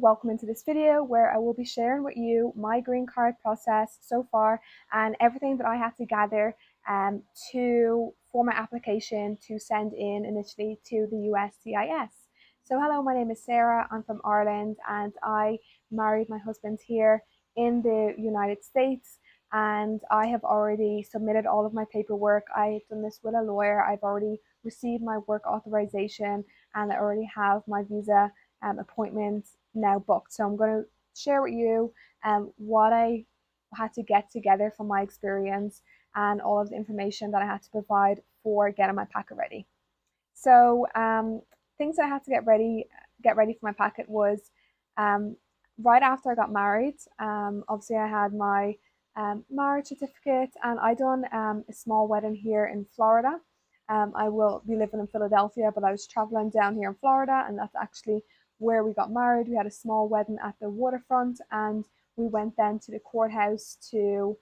welcome into this video where I will be sharing with you my green card process so far and everything that I had to gather um, for my application to send in initially to the USCIS. So hello, my name is Sarah, I'm from Ireland and I married my husband here in the United States, and I have already submitted all of my paperwork. I've done this with a lawyer. I've already received my work authorization and I already have my visa appointment now booked. So I'm going to share with you what I had to get together from my experience and all of the information that I had to provide for getting my packet ready. So things that I had to get ready for my packet was um, right after I got married. Obviously, I had my marriage certificate, and I done a small wedding here in Florida. I will be living in Philadelphia, but I was traveling down here in Florida, and that's actually where we got married. We had a small wedding at the waterfront, and we went then to the courthouse to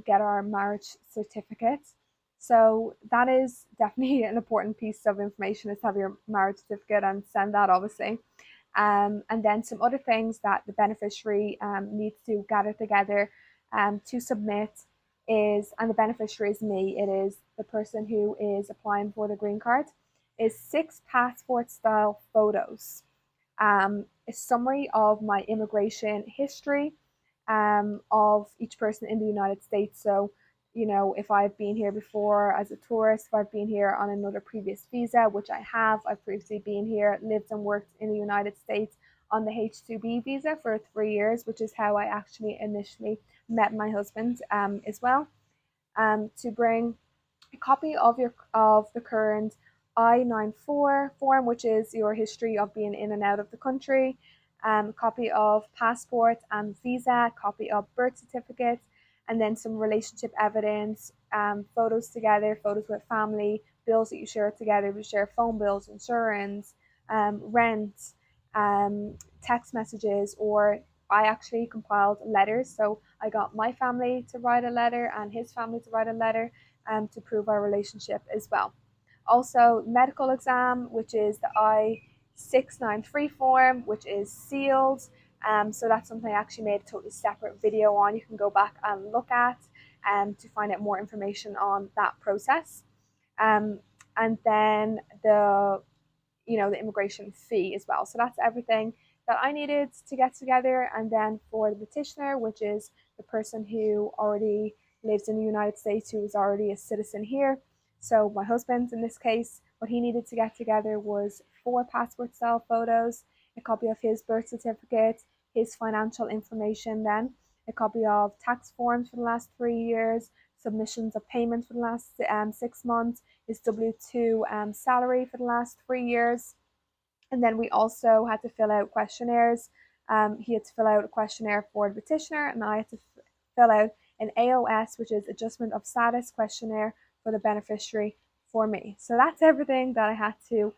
get our marriage certificate. So that is definitely an important piece of information, is to have your marriage certificate and send that, obviously. And then some other things that the beneficiary needs to gather together to submit is, and the beneficiary is me, it is the person who is applying for the green card, is 6 passport style photos, a summary of my immigration history of each person in the United States. So, you know, if I've been here before as a tourist, if I've been here on another previous visa, which I have, I've previously been here, lived and worked in the United States on the H-2B visa for 3 years, which is how I actually initially met my husband as well. To bring a copy of the current I-94 form, which is your history of being in and out of the country, copy of passport and visa, copy of birth certificate, and then some relationship evidence, photos together, photos with family, bills that you share together. We share phone bills, insurance, rent, text messages, or I actually compiled letters. So I got my family to write a letter and his family to write a letter to prove our relationship as well. Also, medical exam, which is the I-693 form, which is sealed. So that's something I actually made a totally separate video on. You can go back and look at to find out more information on that process. Um, and then the immigration fee as well. So that's everything that I needed to get together. And then for the petitioner, which is the person who already lives in the United States, who is already a citizen here. So my husband, in this case, what he needed to get together was 4 passport style photos, a copy of his birth certificate, his financial information, then a copy of tax forms for the last 3 years, submissions of payments for the last 6 months, his W-2 salary for the last 3 years. And then we also had to fill out questionnaires. He had to fill out a questionnaire for the petitioner, and I had to fill out an AOS, which is Adjustment of Status questionnaire, for the beneficiary for me. So that's everything that I had to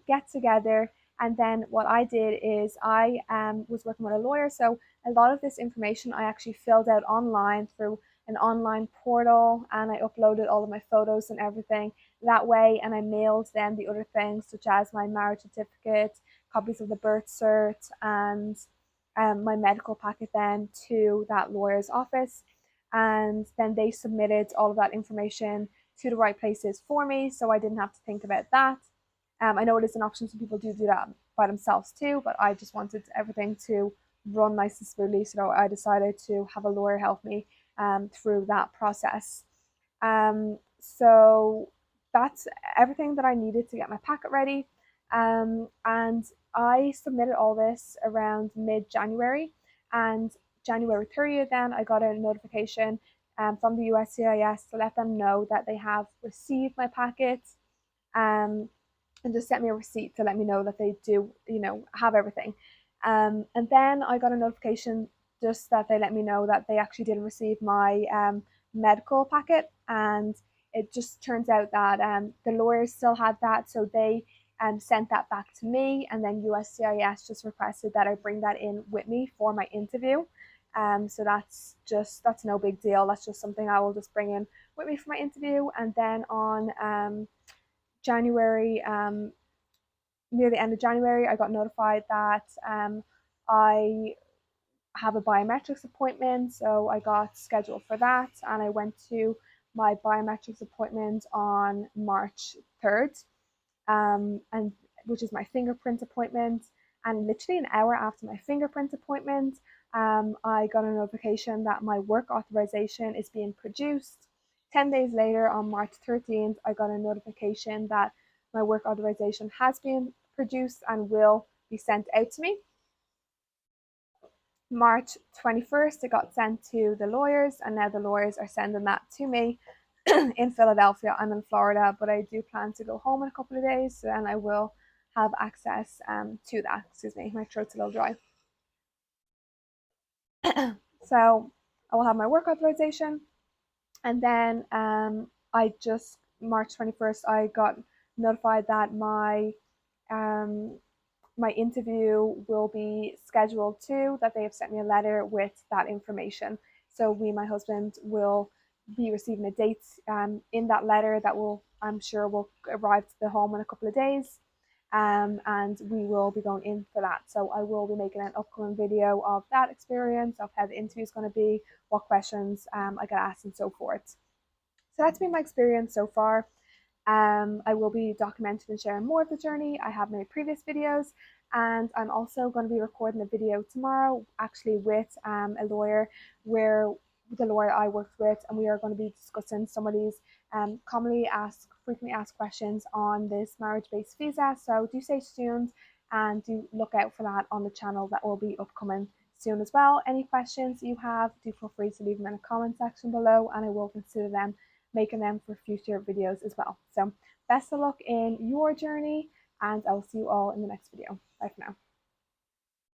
get together. And then what I did is I was working with a lawyer. So a lot of this information I actually filled out online through an online portal, and I uploaded all of my photos and everything that way, and I mailed them the other things such as my marriage certificate, copies of the birth cert, and my medical packet then to that lawyer's office. And then they submitted all of that information to the right places for me, so I didn't have to think about that. I know it is an option, some people do that by themselves too, but I just wanted everything to run nice and smoothly, so I decided to have a lawyer help me through that process. So that's everything that I needed to get my packet ready. And I submitted all this around mid-January, and January 30th then I got a notification from the USCIS to let them know that they have received my packet, and just sent me a receipt to let me know that they do, have everything. And then I got a notification just that they let me know that they actually did receive my medical packet, and it just turns out that the lawyers still had that, so they sent that back to me, and then USCIS just requested that I bring that in with me for my interview. So that's no big deal. That's just something I will just bring in with me for my interview. And then on January, near the end of January, I got notified that I have a biometrics appointment, so I got scheduled for that, and I went to my biometrics appointment on March 3rd, and which is my fingerprint appointment. And literally an hour after my fingerprint appointment, I got a notification that my work authorization is being produced. 10 days later, on March 13th, I got a notification that my work authorization has been produced and will be sent out to me. March 21st, it got sent to the lawyers, and now the lawyers are sending that to me in Philadelphia. I'm in Florida, but I do plan to go home in a couple of days, so then I will have access to that. Excuse me, my throat's a little dry. So I will have my work authorization, and then I just March 21st, I got notified that um, my interview will be scheduled too, that they have sent me a letter with that information. So me and my husband will be receiving a date in that letter that will, I'm sure, will arrive to the home in a couple of days. And we will be going in for that. So I will be making an upcoming video of that experience, of how the interview is going to be, what questions I get asked, and so forth. So that's been my experience so far. I will be documenting and sharing more of the journey. I have made previous videos, and I'm also going to be recording a video tomorrow, actually with a lawyer, where the lawyer I worked with, and we are going to be discussing some of these frequently asked questions on this marriage-based visa. So do stay tuned and do look out for that on the channel. That will be upcoming soon as well. Any questions you have, do feel free to leave them in the comment section below, and I will consider them, making them for future videos as well. So best of luck in your journey, and I will see you all in the next video. Bye for now.